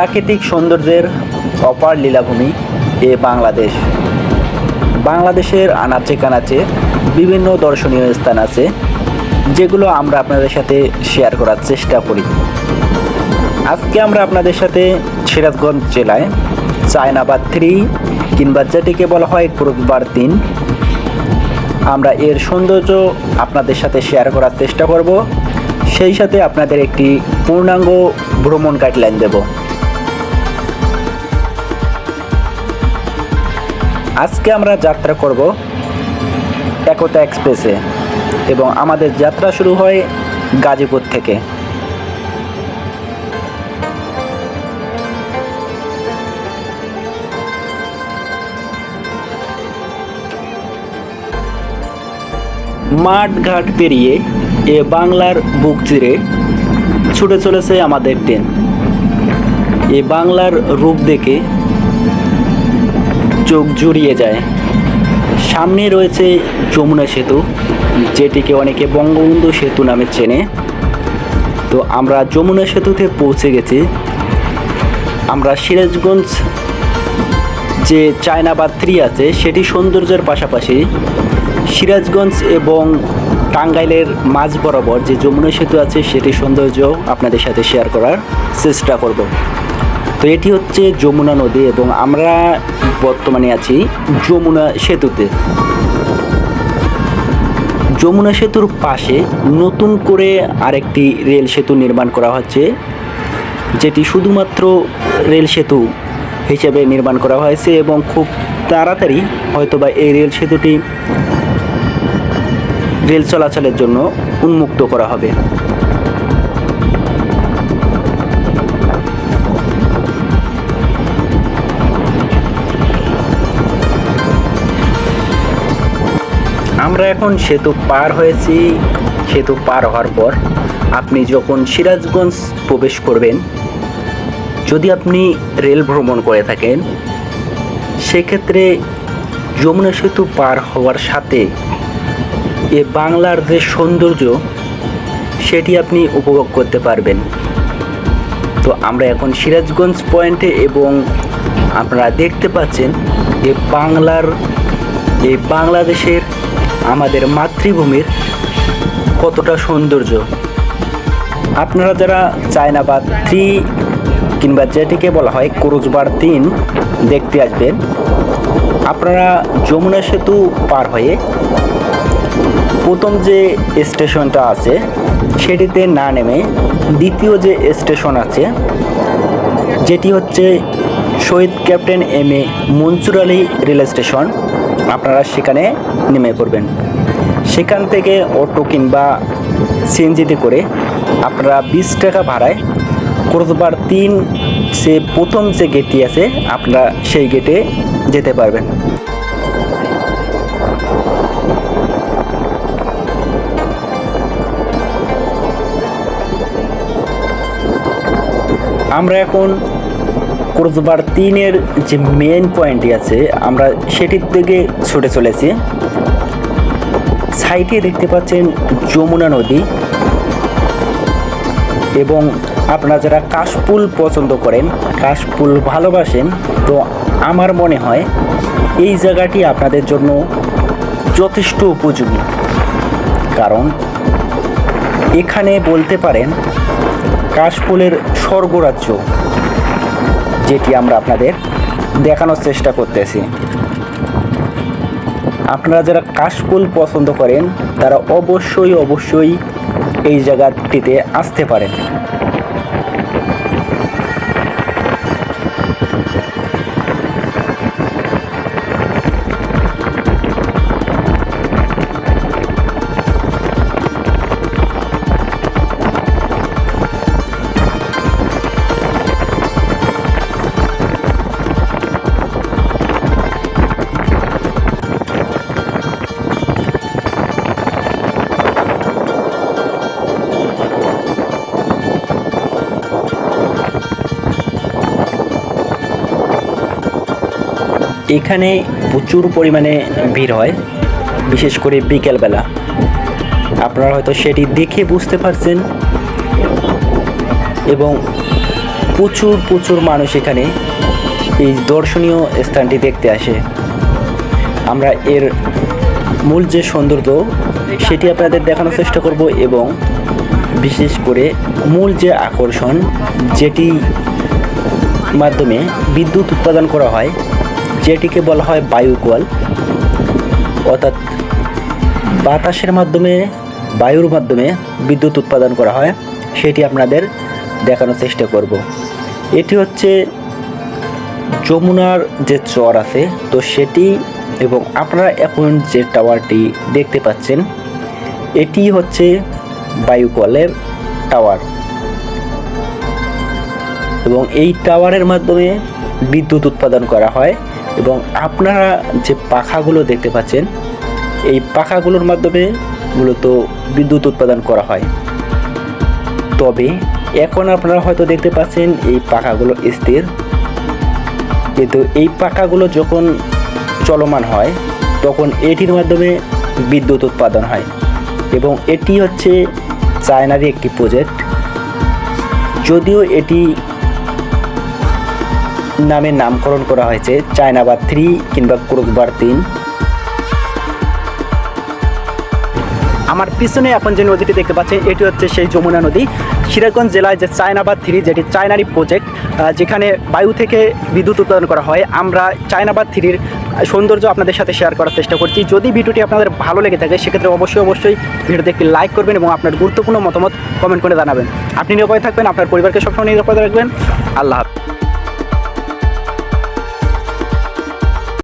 প্রাকৃতিক সৌন্দর্যের অপার লীলাভূমি বাংলাদেশ। বাংলাদেশের আনাচে কানাচে বিভিন্ন দর্শনীয় স্থান আছে, যেগুলো আমরা আপনাদের সাথে শেয়ার করার চেষ্টা করি। আজকে আমরা আপনাদের সাথে সিরাজগঞ্জ জেলায় চায়নাবাদ 3 কিংবা যেটিকে বলা হয় ক্রুজবার 3, আমরা এর সৌন্দর্য আপনাদের সাথে শেয়ার করার চেষ্টা করব। সেই সাথে আপনাদের একটি পূর্ণাঙ্গ ভ্রমণ গাইডলাইন দেব। আজকে আমরা যাত্রা করব একতা এক্সপ্রেসে এবং আমাদের যাত্রা শুরু হয় গাজীপুর থেকে। মাঠ ঘাট পেরিয়ে বাংলার বুক চিরে ছুটে চলেছে আমাদের ট্রেন। বাংলার রূপ দেখে চোখ জুড়িয়ে যায়। সামনে রয়েছে যমুনা সেতু, যেটিকে অনেকে বঙ্গবন্ধু সেতু নামে চেনে। তো আমরা যমুনা সেতুতে পৌঁছে গেছি। আমরা সিরাজগঞ্জ যে চায়নাবাদ 3 আছে সেটি সৌন্দর্যের পাশাপাশি সিরাজগঞ্জ এবং টাঙ্গাইলের মাঝ বরাবর যে যমুনা সেতু আছে সেটি সৌন্দর্য আপনাদের সাথে শেয়ার করার চেষ্টা করব। তো এটি হচ্ছে যমুনা নদী এবং আমরা বর্তমানে আছি যমুনা সেতুতে। যমুনা সেতুর পাশে নতুন করে আরেকটি রেল সেতু নির্মাণ করা হচ্ছে, যেটি শুধুমাত্র রেল সেতু হিসেবে নির্মাণ করা হয়েছে এবং খুব তাড়াতাড়ি হয়তোবা এই রেল সেতুটি রেল চলাচলের জন্য উন্মুক্ত করা হবে। আমরা এখন সেতু পার হয়েছি। সেতু পার হওয়ার পর আপনি যখন সিরাজগঞ্জ প্রবেশ করবেন, যদি আপনি রেল ভ্রমণ করে থাকেন, সেক্ষেত্রে যমুনা সেতু পার হওয়ার সাথে বাংলার যে সৌন্দর্য সেটি আপনি উপভোগ করতে পারবেন। তো আমরা এখন সিরাজগঞ্জ পয়েন্টে এবং আপনারা দেখতে পাচ্ছেন বাংলাদেশের আমাদের মাতৃভূমির কতটা সৌন্দর্য। আপনারা যারা চায়নাবাদ 3 কিংবা যেটিকে বলা হয় ক্রুজবার 3 দেখতে আসবেন, আপনারা যমুনা সেতু পার হয়ে প্রথম যে স্টেশনটা আছে সেটিতে না নেমে দ্বিতীয় যে স্টেশন আছে, যেটি হচ্ছে Shaheed captain M A. Mansur Ali rail station, আপনারা সেখানে নেমে পড়বেন। সেখান থেকে অটো কিংবা সিএনজিতে করে আপনারা 20 টাকা ভাড়ায় ক্রুজবার 3 সে প্রথম যে গেটটি আছে আপনারা সেই গেটে যেতে পারবেন। আমরা এখন ক্রুজবার 3-এর যে মেন পয়েন্টটি আছে আমরা সেটির দিকে ছুটে চলেছি। সাইডে দেখতে পাচ্ছেন যমুনা নদী এবং আপনারা যারা কাশফুল পছন্দ করেন, কাশফুল ভালোবাসেন, তো আমার মনে হয় এই জায়গাটি আপনাদের জন্য যথেষ্ট উপযোগী। কারণ এখানে বলতে পারেন কাশফুলের স্বর্গরাজ্য, যেটি আমরা আপনাদের দেখানোর চেষ্টা করতেছি। আপনারা যারা কাশফুল পছন্দ করেন তারা অবশ্যই এই জায়গাটিতে আসতে পারেন। এখানে প্রচুর পরিমাণে ভিড় হয়, বিশেষ করে বিকেলবেলা। আপনারা হয়তো সেটি দেখে বুঝতে পারছেন এবং প্রচুর প্রচুর মানুষ এখানে এই দর্শনীয় স্থানটি দেখতে আসে। আমরা এর মূল যে সৌন্দর্য সেটি আপনাদের দেখানোর চেষ্টা করব, এবং বিশেষ করে মূল যে আকর্ষণ যেটি মাধ্যমে বিদ্যুৎ উৎপাদন করা হয়, যেটিকে বলা হয় বায়ু কল, অর্থাৎ বাতাসের মাধ্যমে, বায়ুর মাধ্যমে বিদ্যুৎ উৎপাদন করা হয়, সেটি আপনাদের দেখানোর চেষ্টা করব। এটি হচ্ছে যমুনার যে চর আছে তো সেটি, এবং আপনারা এখন যে টাওয়ারটি দেখতে পাচ্ছেন এটি হচ্ছে বায়ু কলের টাওয়ার, এবং এই টাওয়ারের মাধ্যমে বিদ্যুৎ উৎপাদন করা হয়। এবং আপনারা যে পাখাগুলো দেখতে পাচ্ছেন এই পাখাগুলোর মাধ্যমে মূলত বিদ্যুৎ উৎপাদন করা হয়। তবে এখন আপনারা হয়তো দেখতে পাচ্ছেন এই পাখাগুলো স্থির, কিন্তু এই পাখাগুলো যখন চলমান হয় তখন এটির মাধ্যমে বিদ্যুৎ উৎপাদন হয়। এবং এটি হচ্ছে চায়নারই একটি প্রজেক্ট, যদিও এটি নামে নামকরণ করা হয়েছে চায়নাবাদ 3 কিংবা ক্রুজবার 3। আমার পিছনে এখন যে নদীটি দেখতে পাচ্ছেন এটি হচ্ছে সেই যমুনা নদী, সিরাজগঞ্জ জেলায় যে চায়নাবাদ 3, যেটি চায়নারই প্রজেক্ট, যেখানে বায়ু থেকে বিদ্যুৎ উৎপাদন করা হয়। আমরা চায়নাবাদ 3-র সৌন্দর্য আপনাদের সাথে শেয়ার করার চেষ্টা করছি। যদি ভিডিওটি আপনাদের ভালো লেগে থাকে সেক্ষেত্রে অবশ্যই ভিডিওতে একটি লাইক করবেন এবং আপনার গুরুত্বপূর্ণ মতামত কমেন্ট করে জানাবেন। আপনি নিরাপদে থাকবেন, আপনার পরিবারকে সবসময় নিরাপদে রাখবেন। আল্লাহ হাফেজ।